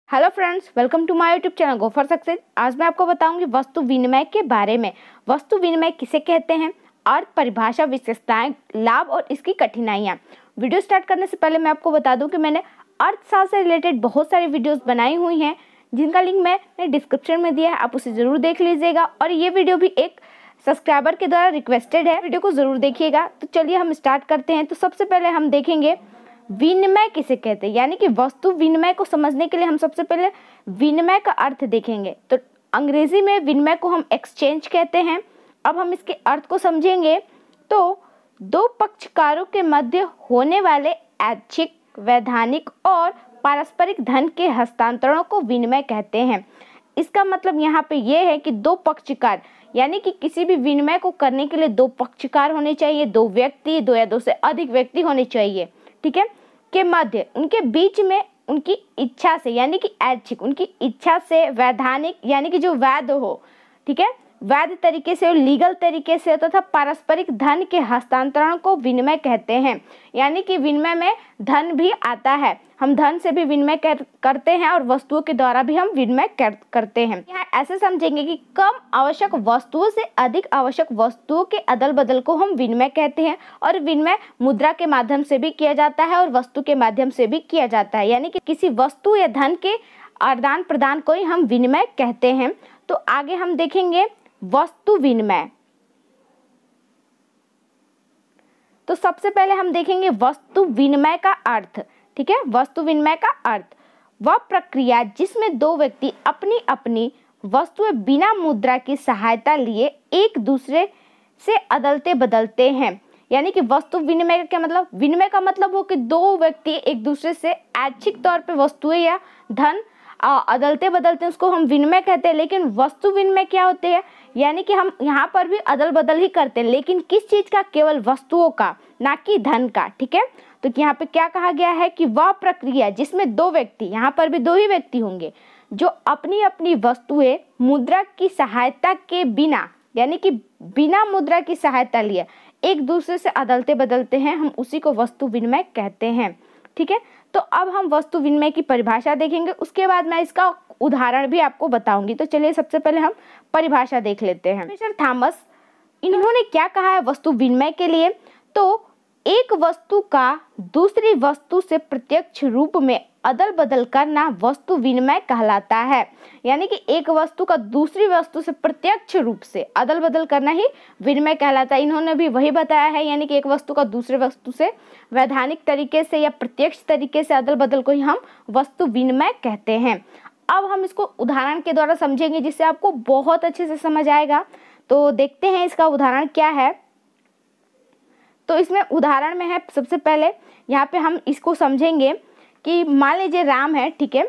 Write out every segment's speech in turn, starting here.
Hello friends, welcome to my YouTube channel go for success. आज मैं आपको बताऊंगी वस्तु विनिमय के बारे में। वस्तु विनिमय किसे कहते हैं, अर्थ, परिभाषा, विशेषताएं, लाभ और इसकी कठिनाइयां। वीडियो स्टार्ट करने से पहले मैं आपको बता दूं कि मैंने अर्थशास्त्र से रिलेटेड बहुत सारी वीडियोस बनाई हुई हैं, जिनका लिंक मैंने डिस्क्रिप्शन में दिया है, आप उसे जरूर देख लीजिएगा। और ये वीडियो भी एक सब्सक्राइबर के द्वारा रिक्वेस्टेड है, वीडियो को जरूर देखिएगा। तो चलिए हम स्टार्ट करते हैं। तो सबसे पहले हम देखेंगे विनिमय किसे कहते हैं, यानी कि वस्तु विनिमय को समझने के लिए हम सबसे पहले विनिमय का अर्थ देखेंगे। तो अंग्रेजी में विनिमय को हम एक्सचेंज कहते हैं। अब हम इसके अर्थ को समझेंगे तो दो पक्षकारों के मध्य होने वाले ऐच्छिक, वैधानिक और पारस्परिक धन के हस्तांतरणों को विनिमय कहते हैं। इसका मतलब यहाँ पे ये है कि दो पक्षकार, यानी कि किसी भी विनिमय को करने के लिए दो पक्षकार होने चाहिए, दो व्यक्ति, दो या दो से अधिक व्यक्ति होने चाहिए, ठीक है, के मध्य, उनके बीच में उनकी इच्छा से, यानी कि ऐच्छिक, उनकी इच्छा से, वैधानिक यानी कि जो वैध हो, ठीक है, वैध तरीके से और लीगल तरीके से तथा पारस्परिक धन के हस्तांतरण को विनिमय कहते हैं। यानी कि विनिमय में धन भी आता है, हम धन से भी विनिमय करते हैं और वस्तुओं के द्वारा भी हम विनिमय करते हैं। यहाँ ऐसे समझेंगे कि कम आवश्यक वस्तुओं से अधिक आवश्यक वस्तुओं के अदल बदल को हम विनिमय कहते हैं। और विनिमय मुद्रा के माध्यम से भी किया जाता है और वस्तु के माध्यम से भी किया जाता है, यानी कि किसी वस्तु या धन के आदान प्रदान को ही हम विनिमय कहते हैं। तो आगे हम देखेंगे वस्तु विनिमय। तो सबसे पहले हम देखेंगे वस्तु विनिमय का अर्थ, ठीक है। वस्तु विनिमय का अर्थ वह प्रक्रिया जिसमें दो व्यक्ति अपनी अपनी वस्तुएं बिना मुद्रा की सहायता लिए एक दूसरे से अदलते बदलते हैं। यानी कि वस्तु विनिमय का क्या मतलब, विनिमय का मतलब हो कि दो व्यक्ति एक दूसरे से ऐच्छिक तौर पे वस्तुएं या धन अदलते बदलते हैं, उसको हम विनिमय कहते हैं। लेकिन वस्तु विनिमय क्या होते हैं, यानी कि हम यहाँ पर भी अदल बदल ही करते हैं, लेकिन किस चीज का, केवल वस्तुओं का, ना कि धन का, ठीक है। तो यहाँ पे क्या कहा गया है कि वह प्रक्रिया जिसमें दो व्यक्ति, यहाँ पर भी दो ही व्यक्ति होंगे, जो अपनी अपनी वस्तुएं मुद्रा की सहायता के बिना, यानी कि बिना मुद्रा की सहायता लिए एक दूसरे से अदलते बदलते हैं, हम उसी को वस्तु विनिमय कहते हैं, ठीक है। तो अब हम वस्तु विनिमय की परिभाषा देखेंगे, उसके बाद मैं इसका उदाहरण भी आपको बताऊंगी। तो चलिए सबसे पहले हम परिभाषा देख लेते हैं। मिस्टर थॉमस, इन्होंने क्या कहा है वस्तु विनिमय के लिए, तो एक वस्तु का दूसरी वस्तु से प्रत्यक्ष रूप में अदल बदल करना वस्तु विनिमय कहलाता है। यानी कि एक वस्तु का दूसरी वस्तु से प्रत्यक्ष रूप से अदल बदल करना ही विनिमय कहलाता है। इन्होंने भी वही बताया है, यानी कि एक वस्तु का दूसरे वस्तु से वैधानिक तरीके से या प्रत्यक्ष तरीके से अदल बदल को ही हम वस्तु विनिमय कहते हैं। अब हम इसको उदाहरण के द्वारा समझेंगे, जिससे आपको बहुत अच्छे से समझ आएगा। तो देखते हैं इसका उदाहरण क्या है। तो इसमें उदाहरण में है, सबसे पहले यहाँ पे हम इसको समझेंगे कि मान लीजिए राम है, ठीक है,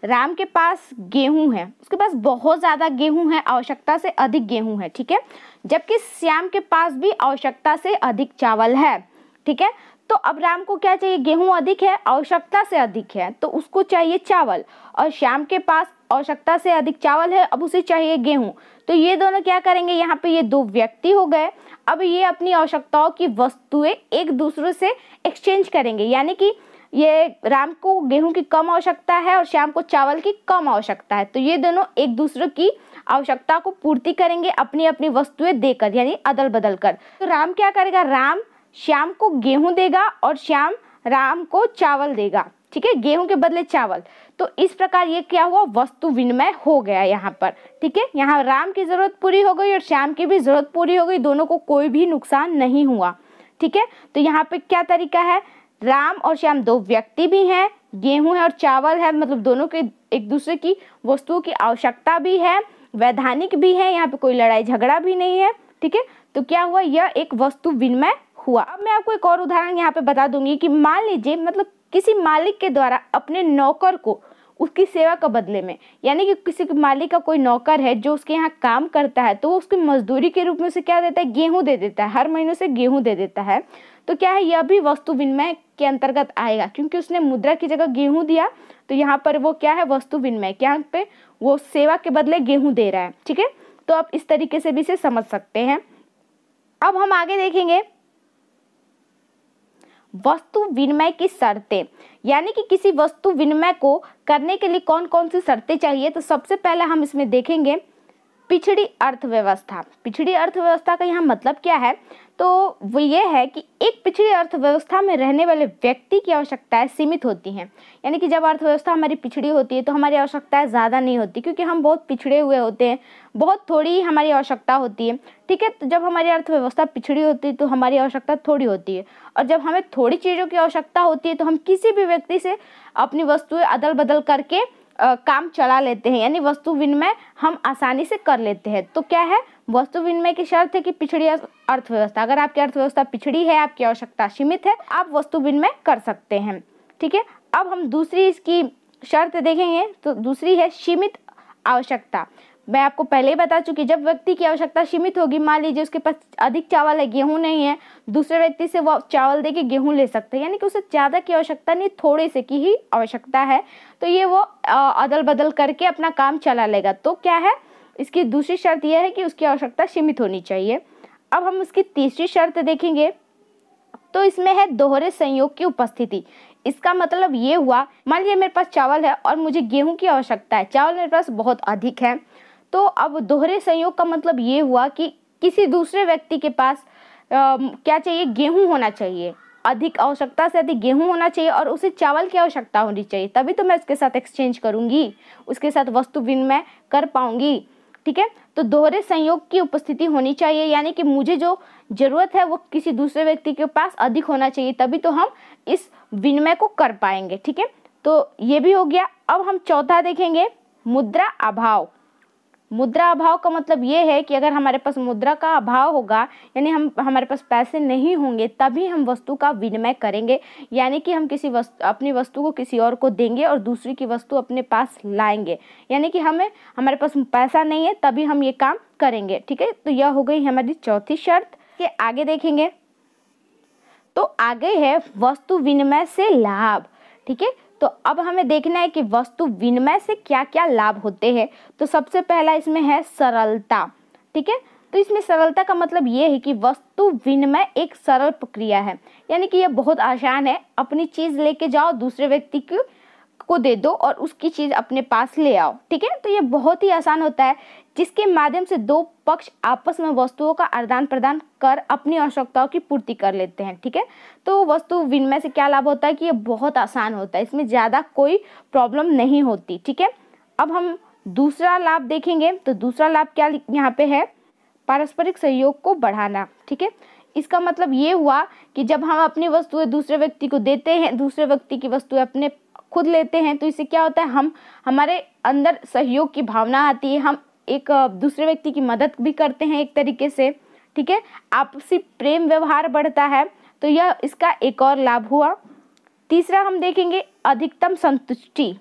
राम के पास गेहूं है, उसके पास बहुत ज़्यादा गेहूं है, आवश्यकता से अधिक गेहूं है, ठीक है, जबकि श्याम के पास भी आवश्यकता से अधिक चावल है, ठीक है। तो अब राम को क्या चाहिए, गेहूं अधिक है, आवश्यकता से अधिक है, तो उसको चाहिए चावल, और श्याम के पास आवश्यकता से अधिक चावल है, अब उसे चाहिए गेहूं। तो ये दोनों क्या करेंगे, यहाँ पे ये दो व्यक्ति हो गए, अब ये अपनी आवश्यकताओं की वस्तुएं एक दूसरे से एक्सचेंज करेंगे। यानी कि ये राम को गेहूं की कम आवश्यकता है और श्याम को चावल की कम आवश्यकता है, तो ये दोनों एक दूसरे की आवश्यकता को पूर्ति करेंगे अपनी अपनी वस्तुएं देकर, यानी अदल बदल कर। तो राम क्या करेगा, राम श्याम को गेहूं देगा और श्याम राम को चावल देगा, ठीक है, गेहूं के बदले चावल। तो इस प्रकार ये क्या हुआ, वस्तु विनिमय हो गया यहाँ पर, ठीक है। यहाँ राम की जरूरत पूरी हो गई और श्याम की भी जरूरत पूरी हो गई, दोनों को कोई भी नुकसान नहीं हुआ, ठीक है। तो यहाँ पे क्या तरीका है, राम और श्याम दो व्यक्ति भी हैं, गेहूं है और चावल है, मतलब दोनों के एक दूसरे की वस्तुओं की आवश्यकता भी है, वैधानिक भी है, यहाँ पे कोई लड़ाई झगड़ा भी नहीं है, ठीक है। तो क्या हुआ, यह एक वस्तु विनिमय हुआ। अब मैं आपको एक और उदाहरण यहाँ पे बता दूंगी कि मान लीजिए, मतलब किसी मालिक के द्वारा अपने नौकर को उसकी सेवा का बदले में, यानी कि किसी मालिक का कोई नौकर है जो उसके यहाँ काम करता है, तो वो उसकी मजदूरी के रूप में उसे क्या देता है, गेहूं दे देता है, हर महीने से गेहूं दे देता है। तो क्या है, यह भी वस्तु विनिमय के अंतर्गत आएगा, क्योंकि उसने मुद्रा की जगह गेहूं दिया, तो यहाँ पर वो क्या है, वस्तु विनिमय, क्या पे वो सेवा के बदले गेहूं दे रहा है, ठीक है। तो आप इस तरीके से भी इसे समझ सकते हैं। अब हम आगे देखेंगे वस्तु विनिमय की शर्तें, यानी कि किसी वस्तु विनिमय को करने के लिए कौन कौन सी शर्तें चाहिए। तो सबसे पहले हम इसमें देखेंगे पिछड़ी अर्थव्यवस्था। पिछड़ी अर्थव्यवस्था का यहाँ मतलब क्या है, तो वो ये है कि एक पिछड़ी अर्थव्यवस्था में रहने वाले व्यक्ति की आवश्यकताएं सीमित होती हैं। यानी कि जब अर्थव्यवस्था हमारी पिछड़ी होती है तो हमारी आवश्यकताएं ज़्यादा नहीं होती, क्योंकि हम बहुत पिछड़े हुए होते हैं, बहुत थोड़ी ही हमारी आवश्यकता होती है। ठीक है, तो जब हमारी अर्थव्यवस्था पिछड़ी होती है तो हमारी आवश्यकता थोड़ी होती है, और जब हमें थोड़ी चीज़ों की आवश्यकता होती है तो हम किसी भी व्यक्ति से अपनी वस्तुएं अदल बदल करके काम चला लेते हैं, यानी वस्तु विनिमय हम आसानी से कर लेते हैं। तो क्या है, वस्तु विनिमय की शर्त है कि पिछड़ी अर्थव्यवस्था, अगर आपकी अर्थव्यवस्था पिछड़ी है, आपकी आवश्यकता सीमित है, आप वस्तु विनिमय कर सकते हैं। ठीक है, अब हम दूसरी इसकी शर्त देखेंगे। तो दूसरी है सीमित आवश्यकता। मैं आपको पहले ही बता चुकी, जब व्यक्ति की आवश्यकता सीमित होगी, मान लीजिए उसके पास अधिक चावल है, गेहूं नहीं है, दूसरे व्यक्ति से वो चावल देके गेहूं ले सकते हैं, यानी कि उसे ज़्यादा की आवश्यकता नहीं, थोड़े से की ही आवश्यकता है, तो ये वो अदल बदल करके अपना काम चला लेगा। तो क्या है, इसकी दूसरी शर्त यह है कि उसकी आवश्यकता सीमित होनी चाहिए। अब हम उसकी तीसरी शर्त देखेंगे, तो इसमें है दोहरे संयोग की उपस्थिति। इसका मतलब ये हुआ, मान लीजिए मेरे पास चावल है और मुझे गेहूं की आवश्यकता है, चावल मेरे पास बहुत अधिक है। तो अब दोहरे संयोग का मतलब ये हुआ कि किसी दूसरे व्यक्ति के पास क्या चाहिए, गेहूं होना चाहिए, अधिक आवश्यकता से अधिक गेहूं होना चाहिए, और उसे चावल की आवश्यकता होनी चाहिए, तभी तो मैं उसके साथ एक्सचेंज करूंगी, उसके साथ वस्तु विनिमय कर पाऊंगी। ठीक है, तो दोहरे संयोग की उपस्थिति होनी चाहिए, यानी कि मुझे जो जरूरत है वो किसी दूसरे व्यक्ति के पास अधिक होना चाहिए, तभी तो हम इस विनिमय को कर पाएंगे। ठीक है, तो ये भी हो गया। अब हम चौथा देखेंगे, मुद्रा अभाव। मुद्रा अभाव का मतलब ये है कि अगर हमारे पास मुद्रा का अभाव होगा, यानी हमारे पास पैसे नहीं होंगे, तभी हम वस्तु का विनिमय करेंगे, यानी कि हम अपनी वस्तु को किसी और को देंगे और दूसरी की वस्तु अपने पास लाएंगे, यानी कि हमारे पास पैसा नहीं है तभी हम ये काम करेंगे। ठीक है, तो यह हो गई हमारी चौथी शर्त। के आगे देखेंगे, तो आगे है वस्तु विनिमय से लाभ। ठीक है, तो अब हमें देखना है कि वस्तु विनिमय से क्या क्या लाभ होते हैं। तो सबसे पहला इसमें है सरलता। ठीक है, तो इसमें सरलता का मतलब ये है कि वस्तु विनिमय एक सरल प्रक्रिया है, यानी कि यह बहुत आसान है। अपनी चीज़ लेके जाओ, दूसरे व्यक्ति को दे दो और उसकी चीज़ अपने पास ले आओ। ठीक है, तो ये बहुत ही आसान होता है, जिसके माध्यम से दो पक्ष आपस में वस्तुओं का आदान प्रदान कर अपनी आवश्यकताओं की पूर्ति कर लेते हैं। ठीक है, तो वस्तु विनिमय से क्या लाभ होता है कि ये बहुत आसान होता है, इसमें ज़्यादा कोई प्रॉब्लम नहीं होती। ठीक है, अब हम दूसरा लाभ देखेंगे। तो दूसरा लाभ क्या यहाँ पे है, पारस्परिक सहयोग को बढ़ाना। ठीक है, इसका मतलब ये हुआ कि जब हम अपनी वस्तुएं दूसरे व्यक्ति को देते हैं, दूसरे व्यक्ति की वस्तुएं अपने खुद लेते हैं, तो इससे क्या होता है, हमारे अंदर सहयोग की भावना आती है, हम एक दूसरे व्यक्ति की मदद भी करते हैं एक तरीके से। ठीक है, आपसी प्रेम व्यवहार बढ़ता है, तो यह इसका एक और लाभ हुआ। तीसरा हम देखेंगे अधिकतम संतुष्टि।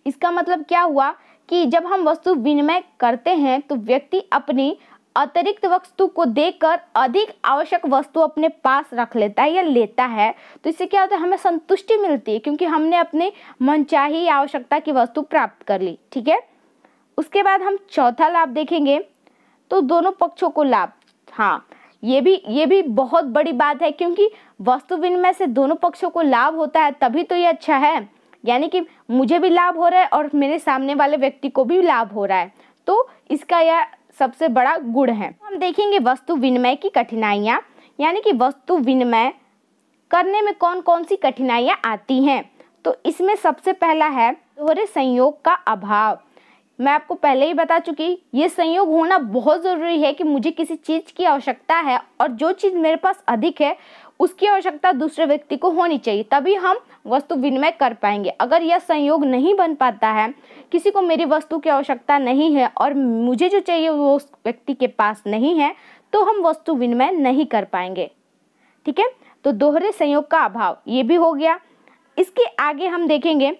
इसका मतलब क्या हुआ कि जब हम वस्तु विनिमय करते हैं तो व्यक्ति अपनी अतिरिक्त वस्तु को देकर अधिक आवश्यक वस्तु अपने पास रख लेता है या लेता है, तो इससे क्या होता है, हमें संतुष्टि मिलती है, क्योंकि हमने अपने मनचाही आवश्यकता की वस्तु प्राप्त कर ली। ठीक है, उसके बाद हम चौथा लाभ देखेंगे, तो दोनों पक्षों को लाभ। हाँ, ये भी बहुत बड़ी बात है, क्योंकि वस्तु विनिमय से दोनों पक्षों को लाभ होता है, तभी तो ये अच्छा है, यानी कि मुझे भी लाभ हो रहा है और मेरे सामने वाले व्यक्ति को भी लाभ हो रहा है, तो इसका यह सबसे बड़ा गुण है। हम देखेंगे वस्तु विनिमय की कठिनाइयाँ, यानी कि वस्तु विनिमय करने में कौन कौन सी कठिनाइयाँ आती हैं। तो इसमें सबसे पहला है दोहरे संयोग का अभाव। मैं आपको पहले ही बता चुकी, ये संयोग होना बहुत ज़रूरी है कि मुझे किसी चीज़ की आवश्यकता है और जो चीज़ मेरे पास अधिक है उसकी आवश्यकता दूसरे व्यक्ति को होनी चाहिए, तभी हम वस्तु विनिमय कर पाएंगे। अगर यह संयोग नहीं बन पाता है, किसी को मेरी वस्तु की आवश्यकता नहीं है और मुझे जो चाहिए वो उस व्यक्ति के पास नहीं है, तो हम वस्तु विनिमय नहीं कर पाएंगे। ठीक है, तो दोहरे संयोग का अभाव ये भी हो गया। इसके आगे हम देखेंगे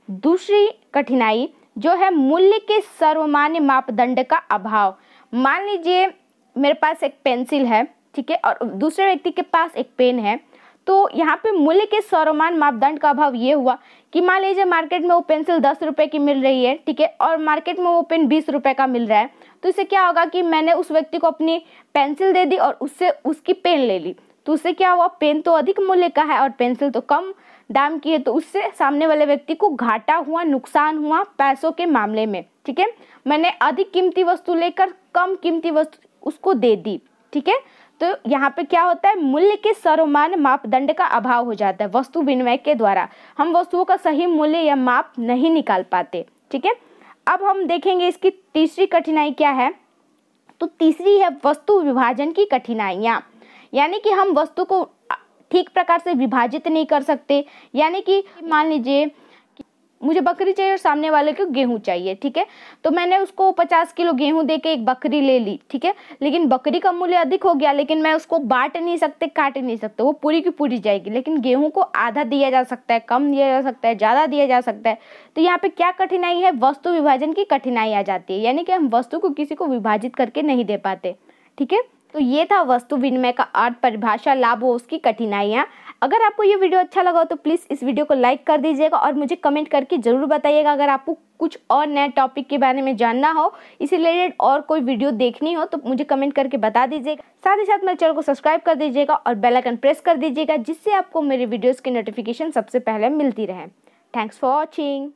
दूसरी कठिनाई, जो है मूल्य के सर्वमान्य मापदंड का अभाव। मान लीजिए मेरे पास एक पेंसिल है, ठीक है, और दूसरे व्यक्ति के पास एक पेन है, तो यहाँ पे मूल्य के सर्वमान्य मापदंड का अभाव ये हुआ कि मान लीजिए मार्केट में वो पेंसिल 10 रुपये की मिल रही है, ठीक है, और मार्केट में वो पेन 20 रुपये का मिल रहा है, तो इससे क्या होगा कि मैंने उस व्यक्ति को अपनी पेंसिल दे दी और उससे उसकी पेन ले ली, तो उससे क्या हुआ, पेन तो अधिक मूल्य का है और पेंसिल तो कम दाम की है तो उससे सामने वाले व्यक्ति को घाटा हुआ, नुकसान हुआ पैसों के मामले में, ठीक है। मैंने अधिक कीमती वस्तु लेकर कम कीमती वस्तु उसको दे दी, ठीक है। तो यहाँ पे क्या होता है, मूल्य के सर्वमान्य मापदंड का अभाव हो जाता है। वस्तु विनिमय के द्वारा हम वस्तुओं का सही मूल्य या माप नहीं निकाल पाते, ठीक है। अब हम देखेंगे इसकी तीसरी कठिनाई क्या है। तो तीसरी है वस्तु विभाजन की कठिनाइयाँ, यानी कि हम वस्तु को ठीक प्रकार से विभाजित नहीं कर सकते। यानी कि मान लीजिए मुझे बकरी चाहिए और सामने वाले को गेहूं चाहिए, ठीक है। तो मैंने उसको 50 किलो गेहूं देके एक बकरी ले ली, ठीक है। लेकिन बकरी का मूल्य अधिक हो गया, लेकिन मैं उसको बांट नहीं सकते, काट नहीं सकते, वो पूरी की पूरी जाएगी। लेकिन गेहूं को आधा दिया जा सकता है, कम दिया जा सकता है, ज़्यादा दिया जा सकता है। तो यहाँ पे क्या कठिनाई है, वस्तु विभाजन की कठिनाई आ जाती है, यानी कि हम वस्तु को किसी को विभाजित करके नहीं दे पाते, ठीक है। तो ये था वस्तु विनिमय का अर्थ, परिभाषा, लाभ और उसकी कठिनाइयाँ। अगर आपको ये वीडियो अच्छा लगा हो तो प्लीज़ इस वीडियो को लाइक कर दीजिएगा और मुझे कमेंट करके ज़रूर बताइएगा। अगर आपको कुछ और नए टॉपिक के बारे में जानना हो, इसी रिलेटेड और कोई वीडियो देखनी हो तो मुझे कमेंट करके बता दीजिएगा। साथ ही साथ मेरे चैनल को सब्सक्राइब कर दीजिएगा और बेल आइकन प्रेस कर दीजिएगा, जिससे आपको मेरे वीडियोज़ की नोटिफिकेशन सबसे पहले मिलती रहे। Thanks for watching.